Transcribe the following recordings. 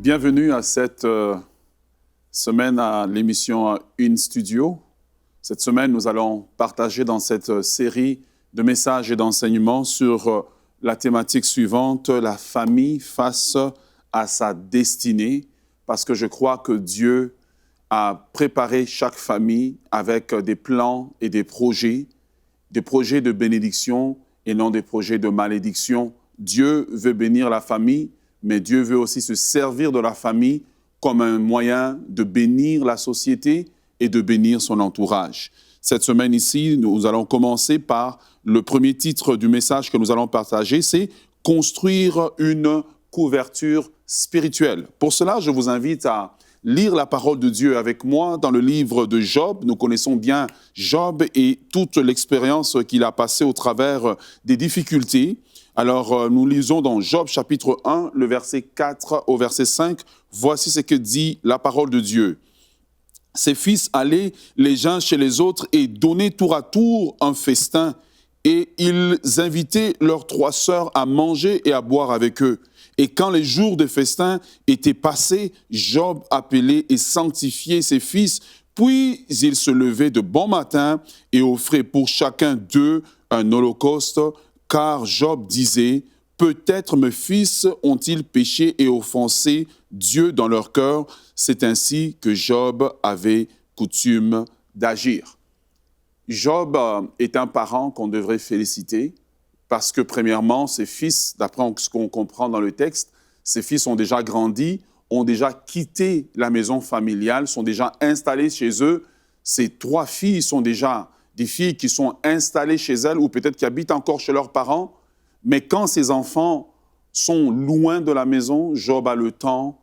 Bienvenue à cette semaine à l'émission In Studio. Cette semaine, nous allons partager dans cette série de messages et d'enseignements sur la thématique suivante, la famille face à sa destinée, parce que je crois que Dieu a préparé chaque famille avec des plans et des projets de bénédiction et non des projets de malédiction. Dieu veut bénir la famille, mais Dieu veut aussi se servir de la famille comme un moyen de bénir la société et de bénir son entourage. Cette semaine ici, nous allons commencer par le premier titre du message que nous allons partager, c'est « Construire une couverture spirituelle ». Pour cela, je vous invite à lire la parole de Dieu avec moi dans le livre de Job. Nous connaissons bien Job et toute l'expérience qu'il a passée au travers des difficultés. Alors, nous lisons dans Job chapitre 1, le verset 4 au verset 5. Voici ce que dit la parole de Dieu. Ses fils allaient les uns chez les autres et donnaient tour à tour un festin. Et ils invitaient leurs 3 sœurs à manger et à boire avec eux. Et quand les jours de festin étaient passés, Job appelait et sanctifiait ses fils. Puis il se levait de bon matin et offrait pour chacun d'eux un holocauste. Car Job disait, « Peut-être mes fils ont-ils péché et offensé Dieu dans leur cœur. » C'est ainsi que Job avait coutume d'agir. Job est un parent qu'on devrait féliciter parce que, premièrement, ses fils, d'après ce qu'on comprend dans le texte, ses fils ont déjà grandi, ont déjà quitté la maison familiale, sont déjà installés chez eux. Ces 3 filles sont déjà des filles qui sont installées chez elles ou peut-être qui habitent encore chez leurs parents. Mais quand ces enfants sont loin de la maison, Job a le temps,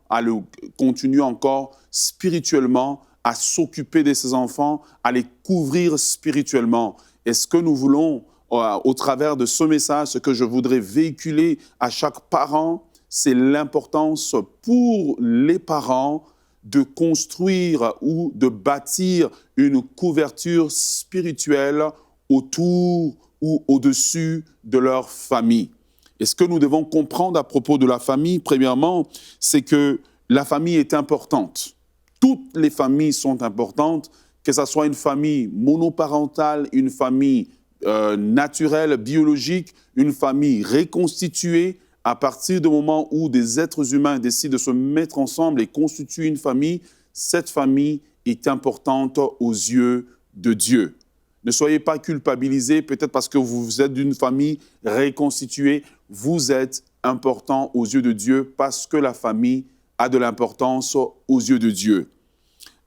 continue encore spirituellement à s'occuper de ses enfants, à les couvrir spirituellement. Et ce que nous voulons, au travers de ce message, ce que je voudrais véhiculer à chaque parent, c'est l'importance pour les parents de construire ou de bâtir une couverture spirituelle autour ou au-dessus de leur famille. Et ce que nous devons comprendre à propos de la famille, premièrement, c'est que la famille est importante. Toutes les familles sont importantes, que ce soit une famille monoparentale, une famille naturelle, biologique, une famille reconstituée. À partir du moment où des êtres humains décident de se mettre ensemble et constituer une famille, cette famille est importante aux yeux de Dieu. Ne soyez pas culpabilisés, peut-être parce que vous êtes d'une famille reconstituée, vous êtes important aux yeux de Dieu parce que la famille a de l'importance aux yeux de Dieu.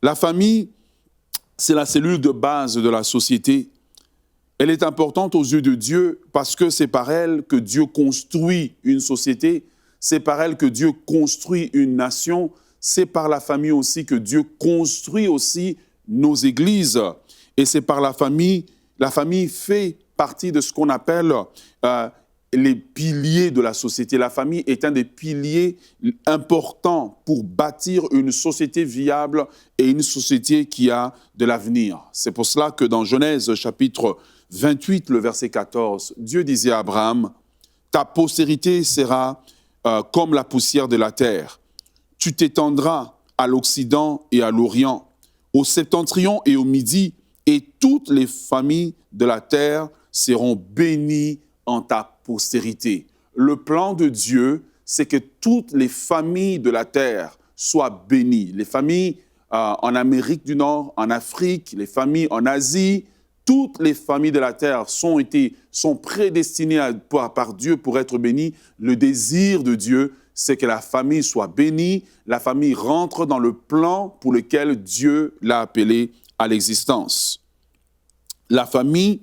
La famille, c'est la cellule de base de la société. Elle est importante aux yeux de Dieu parce que c'est par elle que Dieu construit une société, c'est par elle que Dieu construit une nation, c'est par la famille aussi que Dieu construit aussi nos églises. Et c'est par la famille fait partie de ce qu'on appelle les piliers de la société. La famille est un des piliers importants pour bâtir une société viable et une société qui a de l'avenir. C'est pour cela que dans Genèse chapitre 28, le verset 14, Dieu disait à Abraham, « Ta postérité sera comme la poussière de la terre. Tu t'étendras à l'Occident et à l'Orient, au septentrion et au Midi, et toutes les familles de la terre seront bénies en ta postérité. » Le plan de Dieu, c'est que toutes les familles de la terre soient bénies. Les familles en Amérique du Nord, en Afrique, les familles en Asie, toutes les familles de la terre sont prédestinées par Dieu pour être bénies. Le désir de Dieu, c'est que la famille soit bénie, la famille rentre dans le plan pour lequel Dieu l'a appelée à l'existence. La famille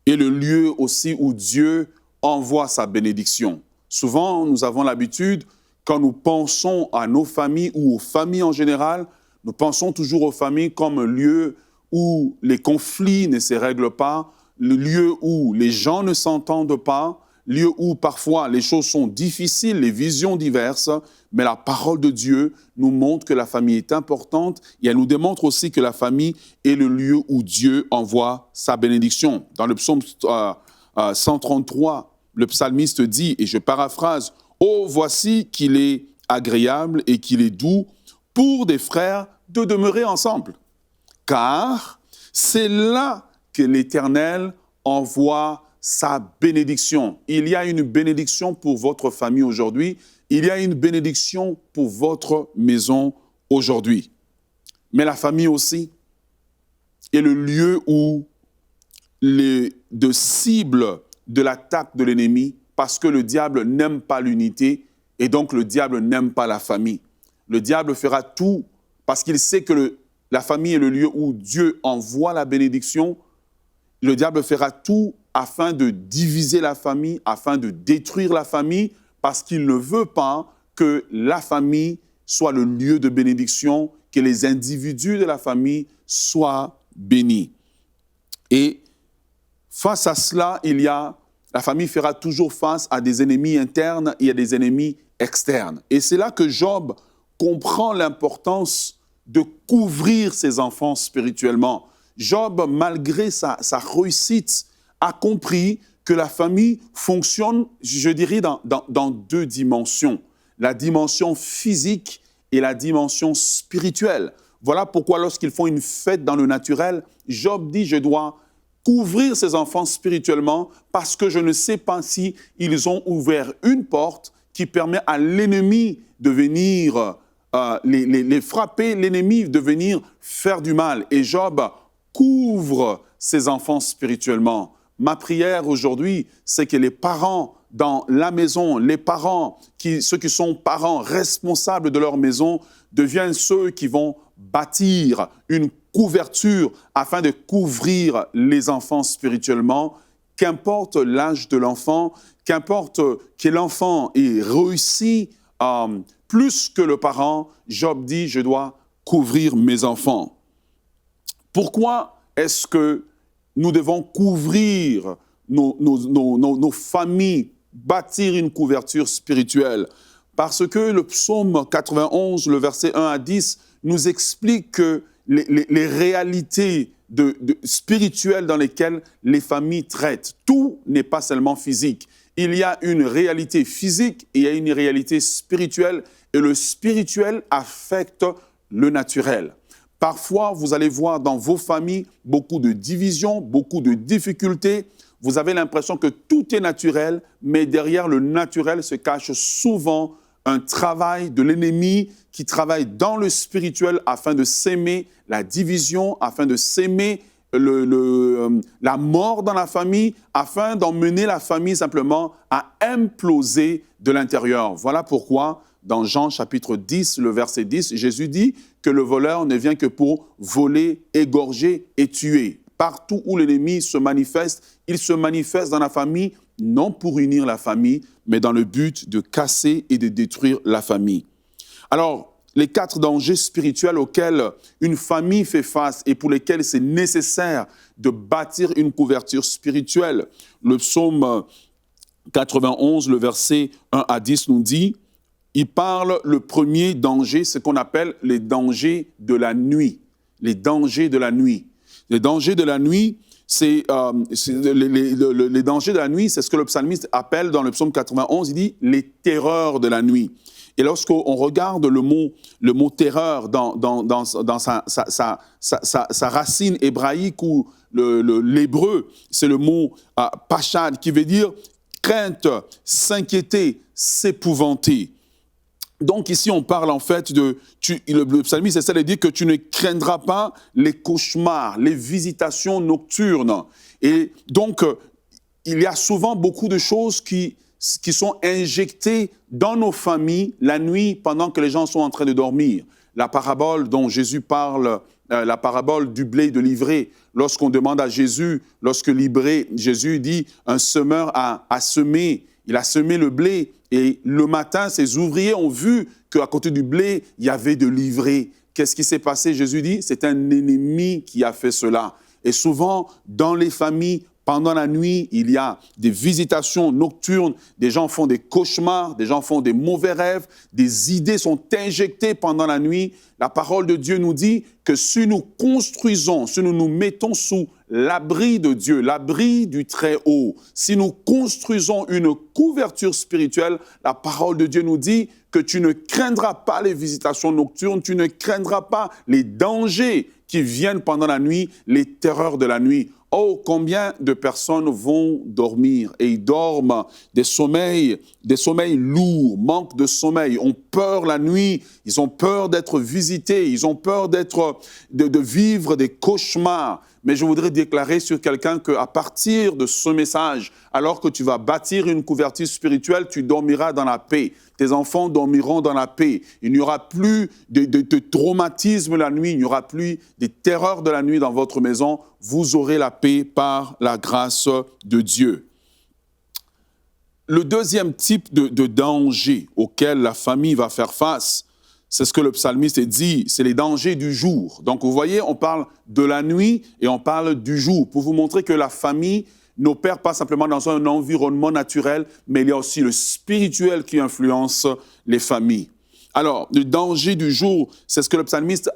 est le lieu aussi où Dieu envoie sa bénédiction. Souvent, nous avons l'habitude, quand nous pensons à nos familles ou aux familles en général, nous pensons toujours aux familles comme un lieu où les conflits ne se règlent pas, le lieu où les gens ne s'entendent pas, lieu où parfois les choses sont difficiles, les visions diverses, mais la parole de Dieu nous montre que la famille est importante et elle nous démontre aussi que la famille est le lieu où Dieu envoie sa bénédiction. Dans le psaume 133, le psalmiste dit, et je paraphrase, « Oh, voici qu'il est agréable et qu'il est doux pour des frères de demeurer ensemble. Car c'est là que l'Éternel envoie sa bénédiction. Il y a une bénédiction pour votre famille aujourd'hui. Il y a une bénédiction pour votre maison aujourd'hui. Mais la famille aussi est le lieu où de cible de l'attaque de l'ennemi, parce que le diable n'aime pas l'unité et donc le diable n'aime pas la famille. Le diable fera tout parce qu'il sait que la famille est le lieu où Dieu envoie la bénédiction. Le diable fera tout afin de diviser la famille, afin de détruire la famille, parce qu'il ne veut pas que la famille soit le lieu de bénédiction, que les individus de la famille soient bénis. Et face à cela, la famille fera toujours face à des ennemis internes et à des ennemis externes. Et c'est là que Job comprend l'importance de couvrir ses enfants spirituellement. Job, malgré sa réussite, a compris que la famille fonctionne, je dirais, dans deux dimensions. La dimension physique et la dimension spirituelle. Voilà pourquoi lorsqu'ils font une fête dans le naturel, Job dit « Je dois couvrir ses enfants spirituellement parce que je ne sais pas si ils ont ouvert une porte qui permet à l'ennemi de venir les frapper, l'ennemi de venir faire du mal. » Et Job couvre ses enfants spirituellement. Ma prière aujourd'hui, c'est que les parents dans la maison, les parents, ceux qui sont parents responsables de leur maison, deviennent ceux qui vont bâtir une couverture afin de couvrir les enfants spirituellement. Qu'importe l'âge de l'enfant, qu'importe que l'enfant ait réussi plus que le parent, Job dit « Je dois couvrir mes enfants ». Pourquoi est-ce que nous devons couvrir nos familles, bâtir une couverture spirituelle? Parce que le psaume 91, le verset 1 à 10, nous explique que les réalités spirituelles dans lesquelles les familles traitent, tout n'est pas seulement physique. Il y a une réalité physique et il y a une réalité spirituelle, et le spirituel affecte le naturel. Parfois, vous allez voir dans vos familles beaucoup de divisions, beaucoup de difficultés. Vous avez l'impression que tout est naturel, mais derrière le naturel se cache souvent un travail de l'ennemi qui travaille dans le spirituel afin de s'aimer la division, afin de s'aimer la mort dans la famille, afin d'emmener la famille simplement à imploser de l'intérieur. Voilà pourquoi, dans Jean chapitre 10, le verset 10, Jésus dit que le voleur ne vient que pour voler, égorger et tuer. Partout où l'ennemi se manifeste, il se manifeste dans la famille, non pour unir la famille, mais dans le but de casser et de détruire la famille. Alors, les 4 dangers spirituels auxquels une famille fait face et pour lesquels c'est nécessaire de bâtir une couverture spirituelle. Le psaume 91, le verset 1 à 10 nous dit, il parle, le premier danger, ce qu'on appelle les dangers de la nuit. Les dangers de la nuit. Les dangers de la nuit, les dangers de la nuit, c'est ce que le psalmiste appelle dans le psaume 91, il dit les terreurs de la nuit. Et lorsqu'on regarde le mot terreur dans sa racine hébraïque ou l'hébreu, c'est le mot pachad qui veut dire crainte, s'inquiéter, s'épouvanter. Donc ici, on parle en fait le psalmiste essaie de dire que tu ne craindras pas les cauchemars, les visitations nocturnes. Et donc, il y a souvent beaucoup de choses qui sont injectées dans nos familles la nuit pendant que les gens sont en train de dormir. La parabole dont Jésus parle, la parabole du blé de l'ivraie, lorsqu'on demande à Jésus, Jésus dit, un semeur a semé, il a semé le blé, et le matin, ses ouvriers ont vu qu'à côté du blé, il y avait de l'ivraie. Qu'est-ce qui s'est passé? Jésus dit, c'est un ennemi qui a fait cela. Et souvent, dans les familles, pendant la nuit, il y a des visitations nocturnes, des gens font des cauchemars, des gens font des mauvais rêves, des idées sont injectées pendant la nuit. La parole de Dieu nous dit que si nous construisons, si nous nous mettons sous l'abri de Dieu, l'abri du Très-Haut, si nous construisons une couverture spirituelle, la parole de Dieu nous dit que tu ne craindras pas les visitations nocturnes, tu ne craindras pas les dangers qui viennent pendant la nuit, les terreurs de la nuit. Oh, combien de personnes vont dormir et ils dorment des sommeils lourds, manquent de sommeil, ont peur la nuit, ils ont peur d'être visités, ils ont peur de vivre des cauchemars. Mais je voudrais déclarer sur quelqu'un qu'à partir de ce message, alors que tu vas bâtir une couverture spirituelle, tu dormiras dans la paix. Tes enfants dormiront dans la paix. Il n'y aura plus de traumatisme la nuit, il n'y aura plus de terreurs de la nuit dans votre maison. Vous aurez la paix par la grâce de Dieu. Le deuxième type de danger auquel la famille va faire face, c'est ce que le psalmiste dit, c'est les dangers du jour. Donc vous voyez, on parle de la nuit et on parle du jour pour vous montrer que la famille n'opère pas simplement dans un environnement naturel, mais il y a aussi le spirituel qui influence les familles. Alors, le danger du jour, c'est ce que le psalmiste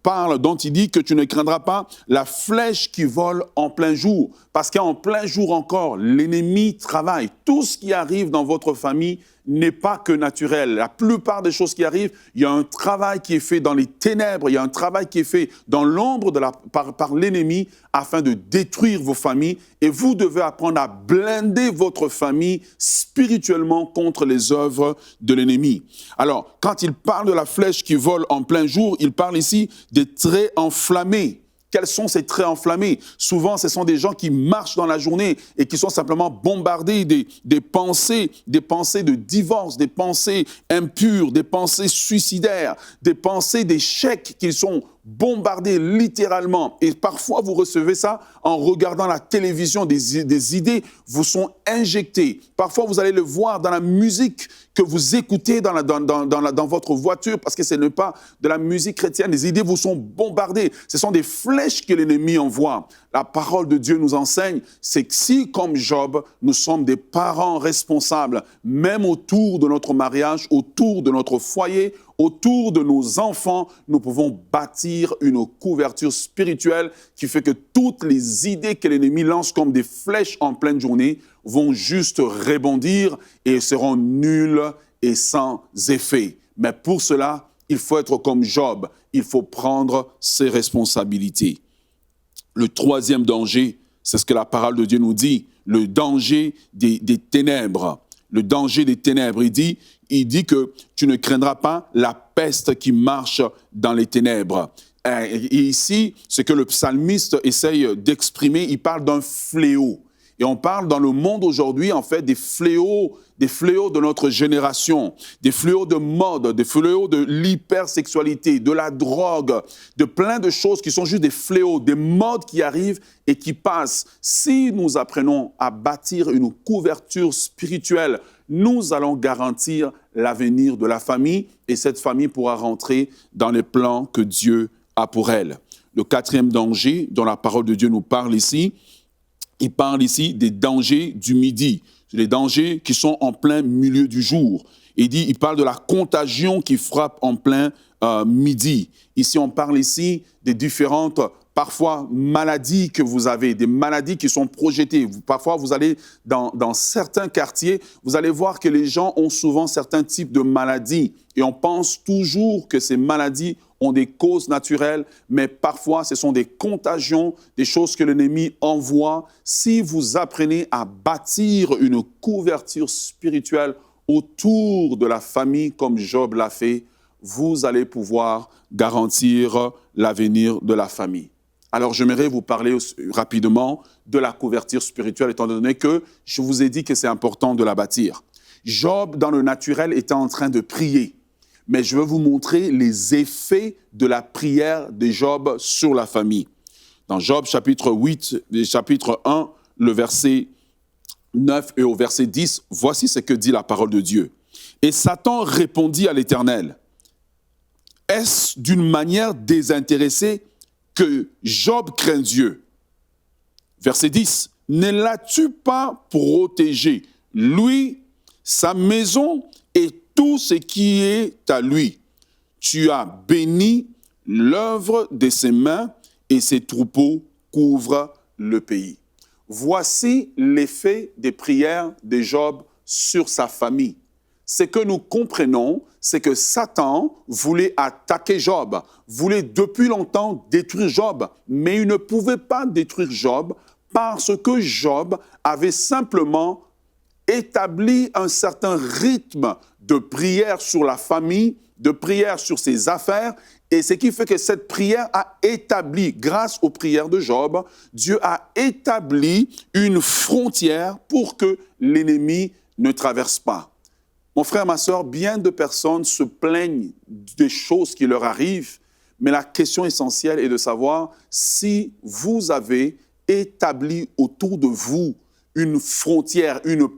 parle, dont il dit que tu ne craindras pas la flèche qui vole en plein jour. Parce qu'en plein jour encore, l'ennemi travaille. Tout ce qui arrive dans votre famille n'est pas que naturel. La plupart des choses qui arrivent, il y a un travail qui est fait dans les ténèbres, il y a un travail qui est fait dans l'ombre par l'ennemi afin de détruire vos familles. Et vous devez apprendre à blinder votre famille spirituellement contre les œuvres de l'ennemi. Alors, quand il parle de la flèche qui vole en plein jour, il parle ici des traits enflammés. Quels sont ces traits enflammés? Souvent, ce sont des gens qui marchent dans la journée et qui sont simplement bombardés des pensées de divorce, des pensées impures, des pensées suicidaires, des pensées d'échec qui sont bombardés littéralement. Et parfois, vous recevez ça en regardant la télévision, des idées vous sont injectées. Parfois, vous allez le voir dans la musique que vous écoutez dans votre voiture, parce que ce n'est pas de la musique chrétienne. Les idées vous sont bombardées. Ce sont des flèches que l'ennemi envoie. La parole de Dieu nous enseigne, c'est que si, comme Job, nous sommes des parents responsables, même autour de notre mariage, autour de notre foyer, autour de nos enfants, nous pouvons bâtir une couverture spirituelle qui fait que toutes les idées que l'ennemi lance comme des flèches en pleine journée vont juste rebondir et seront nulles et sans effet. Mais pour cela, il faut être comme Job, il faut prendre ses responsabilités. Le troisième danger, c'est ce que la parole de Dieu nous dit, le danger des ténèbres. Le danger des ténèbres, il dit que tu ne craindras pas la peste qui marche dans les ténèbres. Et ici, ce que le psalmiste essaye d'exprimer, il parle d'un fléau. Et on parle dans le monde aujourd'hui, en fait, des fléaux de notre génération, des fléaux de mode, des fléaux de l'hypersexualité, de la drogue, de plein de choses qui sont juste des fléaux, des modes qui arrivent et qui passent. Si nous apprenons à bâtir une couverture spirituelle, nous allons garantir l'avenir de la famille et cette famille pourra rentrer dans les plans que Dieu a pour elle. Le quatrième danger dont la parole de Dieu nous parle ici, il parle ici des dangers du midi, les dangers qui sont en plein milieu du jour. Il parle de la contagion qui frappe en plein midi. Ici, on parle ici des différentes, parfois, maladies que vous avez, des maladies qui sont projetées. Parfois, vous allez dans certains quartiers, vous allez voir que les gens ont souvent certains types de maladies. Et on pense toujours que ces maladies ont des causes naturelles, mais parfois ce sont des contagions, des choses que l'ennemi envoie. Si vous apprenez à bâtir une couverture spirituelle autour de la famille comme Job l'a fait, vous allez pouvoir garantir l'avenir de la famille. Alors j'aimerais vous parler rapidement de la couverture spirituelle, étant donné que je vous ai dit que c'est important de la bâtir. Job, dans le naturel, était en train de prier. Mais je vais vous montrer les effets de la prière de Job sur la famille. Dans Job chapitre 8, chapitre 1, le verset 9 et au verset 10, voici ce que dit la parole de Dieu. Et Satan répondit à l'Éternel, « Est-ce d'une manière désintéressée que Job craint Dieu ?» Verset 10, « Ne l'as-tu pas protégé, lui, sa maison et tout ce qui est à lui. Tu as béni l'œuvre de ses mains et ses troupeaux couvrent le pays. » Voici l'effet des prières de Job sur sa famille. c'est que nous comprenons, c'est que Satan voulait attaquer Job, voulait depuis longtemps détruire Job, mais il ne pouvait pas détruire Job parce que Job avait simplement établi un certain rythme de prière sur la famille, de prière sur ses affaires, et ce qui fait que cette prière a établi, grâce aux prières de Job, Dieu a établi une frontière pour que l'ennemi ne traverse pas. Mon frère, ma sœur, bien de personnes se plaignent des choses qui leur arrivent, mais la question essentielle est de savoir si vous avez établi autour de vous une frontière, une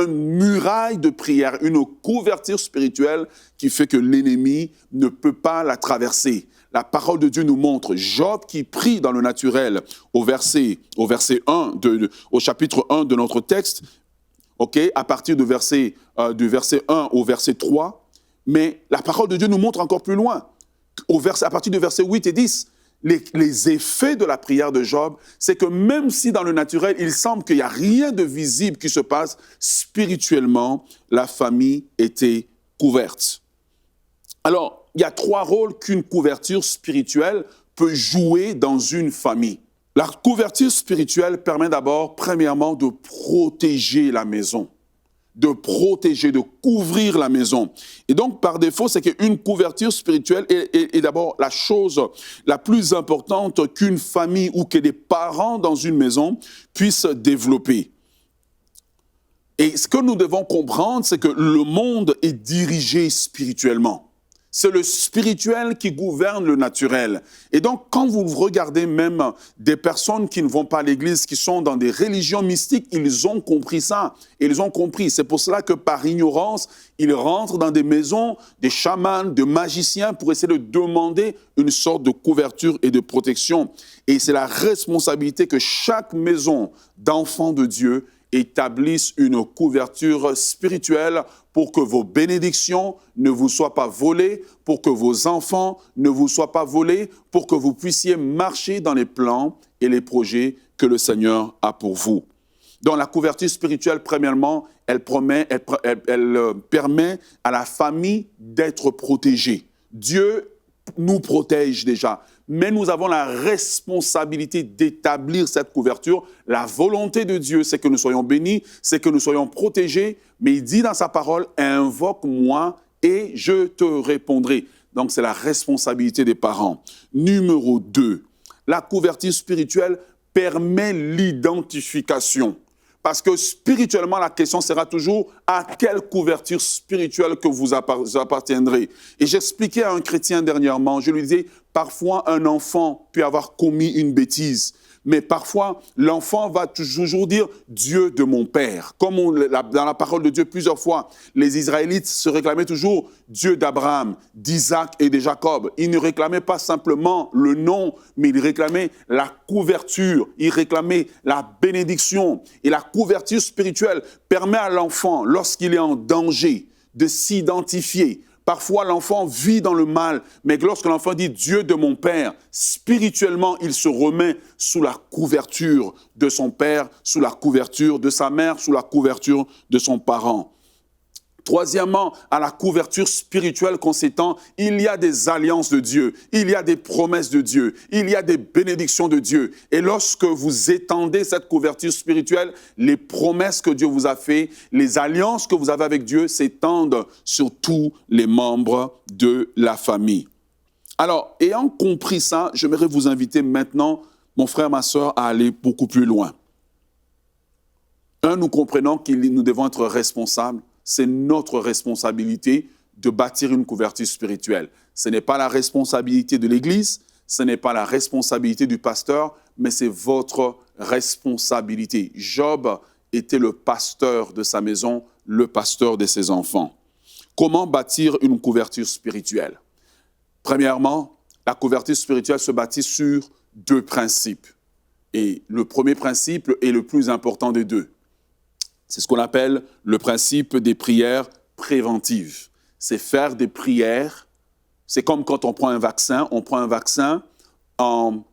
muraille de prière, une couverture spirituelle qui fait que l'ennemi ne peut pas la traverser. La parole de Dieu nous montre Job qui prie dans le naturel au chapitre 1 de notre texte, à partir du verset 1 au verset 3, mais la parole de Dieu nous montre encore plus loin, à partir du verset 8 et 10, les effets de la prière de Job, c'est que même si dans le naturel, il semble qu'il n'y a rien de visible qui se passe, spirituellement, la famille était couverte. Alors, il y a 3 rôles qu'une couverture spirituelle peut jouer dans une famille. La couverture spirituelle permet d'abord, premièrement, de protéger la maison. De protéger, de couvrir la maison. Et donc, par défaut, c'est qu'une couverture spirituelle est d'abord la chose la plus importante qu'une famille ou que des parents dans une maison puissent développer. Et ce que nous devons comprendre, c'est que le monde est dirigé spirituellement. C'est le spirituel qui gouverne le naturel. Et donc, quand vous regardez même des personnes qui ne vont pas à l'église, qui sont dans des religions mystiques, ils ont compris ça. Ils ont compris. C'est pour cela que par ignorance, ils rentrent dans des maisons, des chamans, de magiciens pour essayer de demander une sorte de couverture et de protection. Et c'est la responsabilité que chaque maison d'enfants de Dieu établisse une couverture spirituelle pour que vos bénédictions ne vous soient pas volées, pour que vos enfants ne vous soient pas volés, pour que vous puissiez marcher dans les plans et les projets que le Seigneur a pour vous. Donc la couverture spirituelle, premièrement, elle permet à la famille d'être protégée. Dieu nous protège déjà, mais nous avons la responsabilité d'établir cette couverture. La volonté de Dieu, c'est que nous soyons bénis, c'est que nous soyons protégés, mais il dit dans sa parole, « Invoque-moi et je te répondrai ». Donc c'est la responsabilité des parents. Numéro 2, la couverture spirituelle permet l'identification. Parce que spirituellement, la question sera toujours à quelle couverture spirituelle que vous appartiendrez. Et j'expliquais à un chrétien dernièrement, je lui disais, parfois un enfant peut avoir commis une bêtise, mais parfois l'enfant va toujours dire « Dieu de mon père ». Comme dans la parole de Dieu plusieurs fois, les Israélites se réclamaient toujours « Dieu d'Abraham, d'Isaac et de Jacob ». Ils ne réclamaient pas simplement le nom, mais ils réclamaient la couverture, ils réclamaient la bénédiction. Et la couverture spirituelle permet à l'enfant, lorsqu'il est en danger, de s'identifier. Parfois, l'enfant vit dans le mal, mais lorsque l'enfant dit « Dieu de mon Père », spirituellement, il se remet sous la couverture de son père, sous la couverture de sa mère, sous la couverture de son parent. Troisièmement, à la couverture spirituelle qu'on s'étend, il y a des alliances de Dieu, il y a des promesses de Dieu, il y a des bénédictions de Dieu. Et lorsque vous étendez cette couverture spirituelle, les promesses que Dieu vous a faites, les alliances que vous avez avec Dieu s'étendent sur tous les membres de la famille. Alors, ayant compris ça, j'aimerais vous inviter maintenant, mon frère, ma sœur, à aller beaucoup plus loin. Nous comprenons que nous devons être responsables. C'est notre responsabilité de bâtir une couverture spirituelle. Ce n'est pas la responsabilité de l'Église, ce n'est pas la responsabilité du pasteur, mais c'est votre responsabilité. Job était le pasteur de sa maison, le pasteur de ses enfants. Comment bâtir une couverture spirituelle? Premièrement, la couverture spirituelle se bâtit sur 2 principes. Et le premier principe est le plus important des 2. C'est ce qu'on appelle le principe des prières préventives. C'est faire des prières. C'est comme quand on prend un vaccin en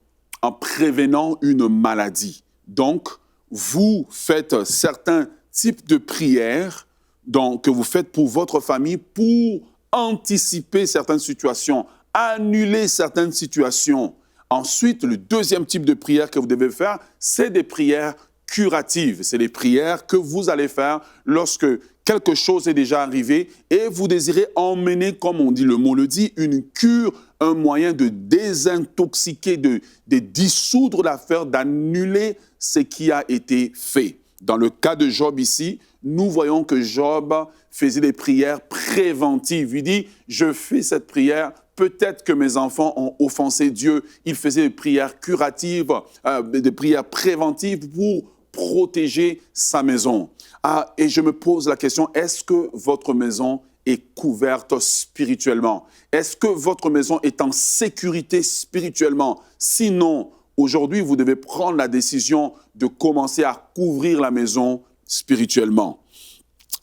prévenant une maladie. Donc, vous faites certains types de prières que vous faites pour votre famille pour anticiper certaines situations, annuler certaines situations. Ensuite, le deuxième type de prière que vous devez faire, c'est des prières curatives. C'est des prières que vous allez faire lorsque quelque chose est déjà arrivé et vous désirez emmener, comme on dit, le mot le dit, une cure, un moyen de désintoxiquer, de dissoudre l'affaire, d'annuler ce qui a été fait. Dans le cas de Job ici, nous voyons que Job faisait des prières préventives. Il dit, je fais cette prière, peut-être que mes enfants ont offensé Dieu. Il faisait des prières curatives, des prières préventives pour protéger sa maison. Et je me pose la question, est-ce que votre maison est couverte spirituellement? Est-ce que votre maison est en sécurité spirituellement? Sinon, aujourd'hui, vous devez prendre la décision de commencer à couvrir la maison spirituellement.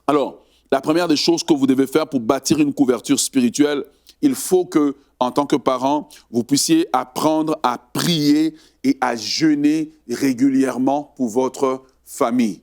Alors, la première des choses que vous devez faire pour bâtir une couverture spirituelle, il faut que, en tant que parent, vous puissiez apprendre à prier et à jeûner régulièrement pour votre famille.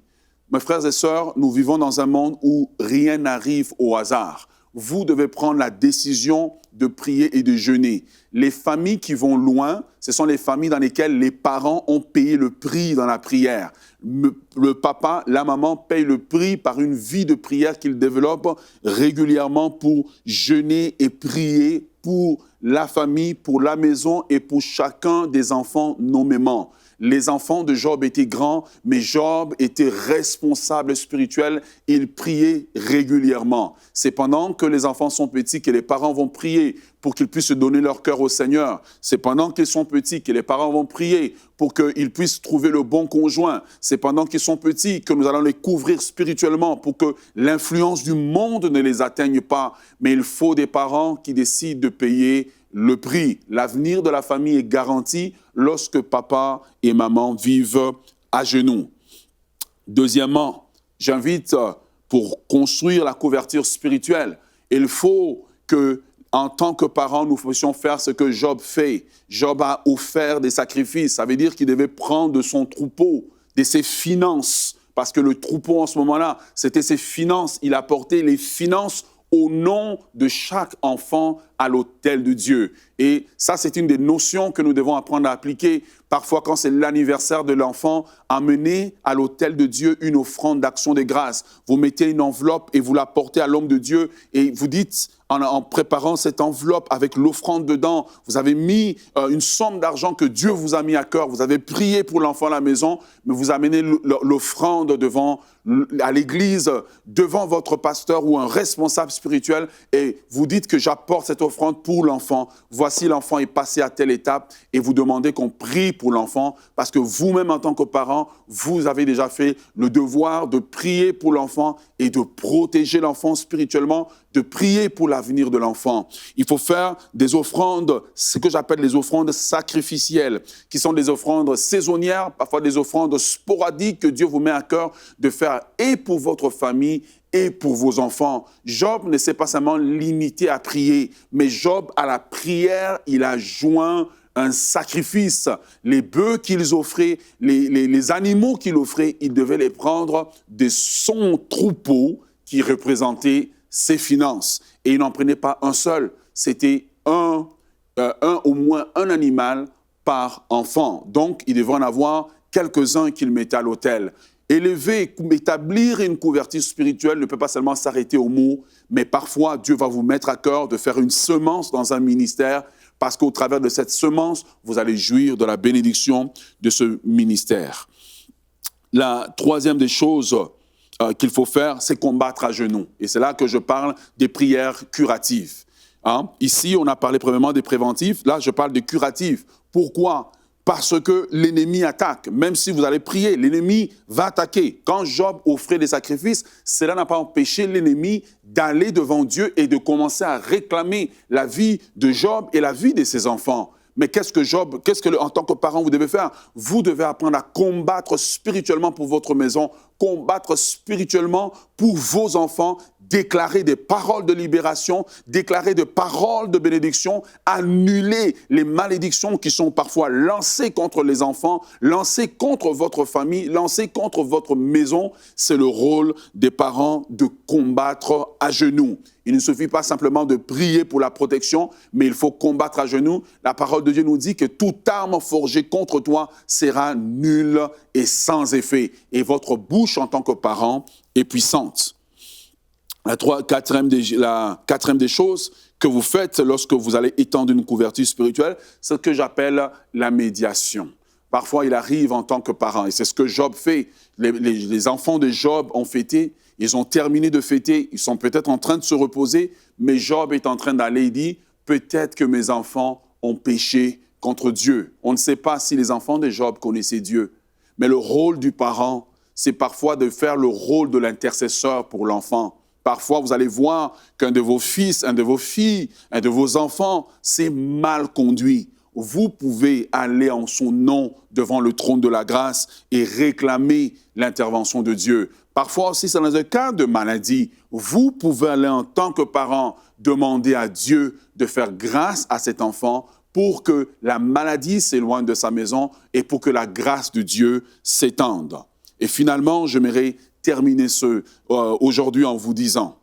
Mes frères et sœurs, nous vivons dans un monde où rien n'arrive au hasard. Vous devez prendre la décision de prier et de jeûner. Les familles qui vont loin, ce sont les familles dans lesquelles les parents ont payé le prix dans la prière. Le papa, la maman payent le prix par une vie de prière qu'ils développent régulièrement pour jeûner et prier pour la famille, pour la maison et pour chacun des enfants nommément. Les enfants de Job étaient grands, mais Job était responsable spirituel. Il priait régulièrement. C'est pendant que les enfants sont petits que les parents vont prier pour qu'ils puissent donner leur cœur au Seigneur. C'est pendant qu'ils sont petits que les parents vont prier pour qu'ils puissent trouver le bon conjoint. C'est pendant qu'ils sont petits que nous allons les couvrir spirituellement pour que l'influence du monde ne les atteigne pas. Mais il faut des parents qui décident de payer le prix. L'avenir de la famille est garanti lorsque papa et maman vivent à genoux. Deuxièmement, j'invite pour construire la couverture spirituelle, il faut que, en tant que parents, nous puissions faire ce que Job fait. Job a offert des sacrifices. Ça veut dire qu'il devait prendre de son troupeau, de ses finances, parce que le troupeau en ce moment-là, c'était ses finances. Il apportait les finances au nom de chaque enfant à l'autel de Dieu. Et ça, c'est une des notions que nous devons apprendre à appliquer. Parfois, quand c'est l'anniversaire de l'enfant, amenez à l'autel de Dieu une offrande d'action de grâce. Vous mettez une enveloppe et vous la portez à l'homme de Dieu et vous dites, en préparant cette enveloppe avec l'offrande dedans, vous avez mis une somme d'argent que Dieu vous a mis à cœur. Vous avez prié pour l'enfant à la maison, mais vous amenez l'offrande à l'église, devant votre pasteur ou un responsable spirituel et vous dites que j'apporte cette offrande pour l'enfant. Voici, l'enfant est passé à telle étape et vous demandez qu'on prie pour l'enfant parce que vous-même, en tant que parent, vous avez déjà fait le devoir de prier pour l'enfant et de protéger l'enfant spirituellement, de prier pour l'avenir de l'enfant. Il faut faire des offrandes, ce que j'appelle les offrandes sacrificielles, qui sont des offrandes saisonnières, parfois des offrandes sporadiques que Dieu vous met à cœur de faire et pour votre famille et pour vos enfants. Job ne s'est pas seulement limité à prier, mais Job, à la prière, il a joint un sacrifice. Les bœufs qu'ils offraient, les animaux qu'il offrait, il devait les prendre de son troupeau qui représentait ses finances. Et il n'en prenait pas un seul, c'était au moins un animal par enfant. Donc, il devait en avoir quelques-uns qu'il mettait à l'autel. Établir une couverture spirituelle ne peut pas seulement s'arrêter aux mots, mais parfois Dieu va vous mettre à cœur de faire une semence dans un ministère parce qu'au travers de cette semence, vous allez jouir de la bénédiction de ce ministère. La troisième des choses qu'il faut faire, c'est combattre à genoux. Et c'est là que je parle des prières curatives. Ici, on a parlé premièrement des préventifs. Là, je parle des curatives. Pourquoi ? Parce que l'ennemi attaque. Même si vous allez prier, l'ennemi va attaquer. Quand Job offrait des sacrifices, cela n'a pas empêché l'ennemi d'aller devant Dieu et de commencer à réclamer la vie de Job et la vie de ses enfants. Mais qu'est-ce que en tant que parent, vous devez faire? Vous devez apprendre à combattre spirituellement pour votre maison, combattre spirituellement pour vos enfants, déclarer des paroles de libération, déclarer des paroles de bénédiction, annuler les malédictions qui sont parfois lancées contre les enfants, lancées contre votre famille, lancées contre votre maison. C'est le rôle des parents de combattre à genoux. Il ne suffit pas simplement de prier pour la protection, mais il faut combattre à genoux. La parole de Dieu nous dit que toute arme forgée contre toi sera nulle et sans effet. Et votre bouche en tant que parent est puissante. La quatrième des choses que vous faites lorsque vous allez étendre une couverture spirituelle, c'est ce que j'appelle la médiation. Parfois, il arrive en tant que parent, et c'est ce que Job fait. Les enfants de Job ont fêté, ils ont terminé de fêter, ils sont peut-être en train de se reposer, mais Job est en train d'aller et dit, peut-être que mes enfants ont péché contre Dieu. On ne sait pas si les enfants de Job connaissaient Dieu, mais le rôle du parent, c'est parfois de faire le rôle de l'intercesseur pour l'enfant. Parfois, vous allez voir qu'un de vos fils, un de vos filles, un de vos enfants s'est mal conduit. Vous pouvez aller en son nom devant le trône de la grâce et réclamer l'intervention de Dieu. Parfois aussi, c'est dans un cas de maladie. Vous pouvez aller en tant que parent demander à Dieu de faire grâce à cet enfant pour que la maladie s'éloigne de sa maison et pour que la grâce de Dieu s'étende. Et finalement, j'aimerais terminer aujourd'hui en vous disant,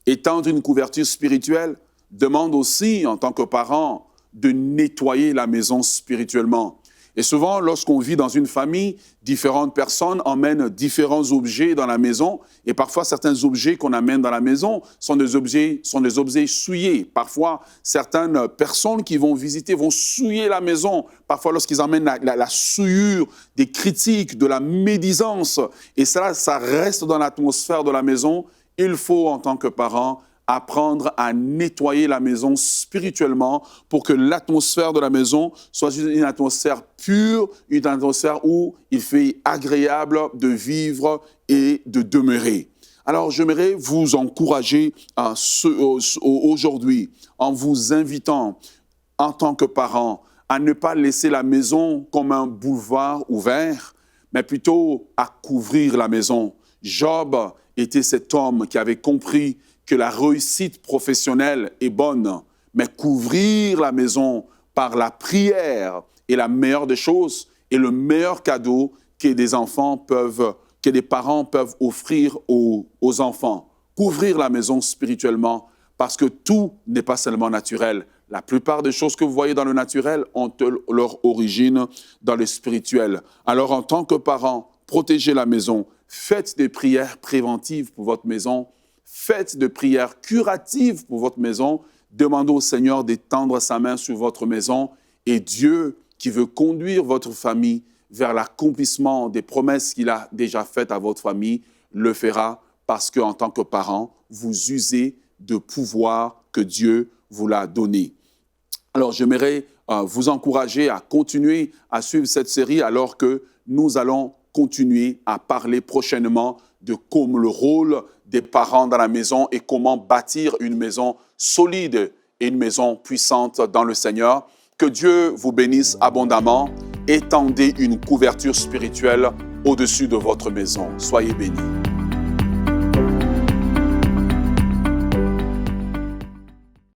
étendre une couverture spirituelle demande aussi, en tant que parent, de nettoyer la maison spirituellement. Et souvent, lorsqu'on vit dans une famille, différentes personnes emmènent différents objets dans la maison. Et parfois, certains objets qu'on amène dans la maison sont des objets souillés. Parfois, certaines personnes qui vont visiter vont souiller la maison. Parfois, lorsqu'ils emmènent la souillure, des critiques, de la médisance. Et ça reste dans l'atmosphère de la maison. Il faut, en tant que parent, apprendre à nettoyer la maison spirituellement pour que l'atmosphère de la maison soit une atmosphère pure, une atmosphère où il fait agréable de vivre et de demeurer. Alors, j'aimerais vous encourager aujourd'hui en vous invitant en tant que parent à ne pas laisser la maison comme un boulevard ouvert, mais plutôt à couvrir la maison. Job était cet homme qui avait compris que la réussite professionnelle est bonne, mais couvrir la maison par la prière est la meilleure des choses et le meilleur cadeau que des parents peuvent offrir aux enfants. Couvrir la maison spirituellement, parce que tout n'est pas seulement naturel. La plupart des choses que vous voyez dans le naturel ont leur origine dans le spirituel. Alors, en tant que parent, protégez la maison. Faites des prières préventives pour votre maison. Faites des prières curatives pour votre maison. Demandez au Seigneur d'étendre sa main sur votre maison. Et Dieu, qui veut conduire votre famille vers l'accomplissement des promesses qu'il a déjà faites à votre famille, le fera parce qu'en tant que parent, vous usez de pouvoir que Dieu vous l'a donné. Alors, j'aimerais vous encourager à continuer à suivre cette série alors que nous allons continuer à parler prochainement de comme le rôle des parents dans la maison et comment bâtir une maison solide et une maison puissante dans le Seigneur. Que Dieu vous bénisse abondamment. Étendez une couverture spirituelle au-dessus de votre maison. Soyez bénis.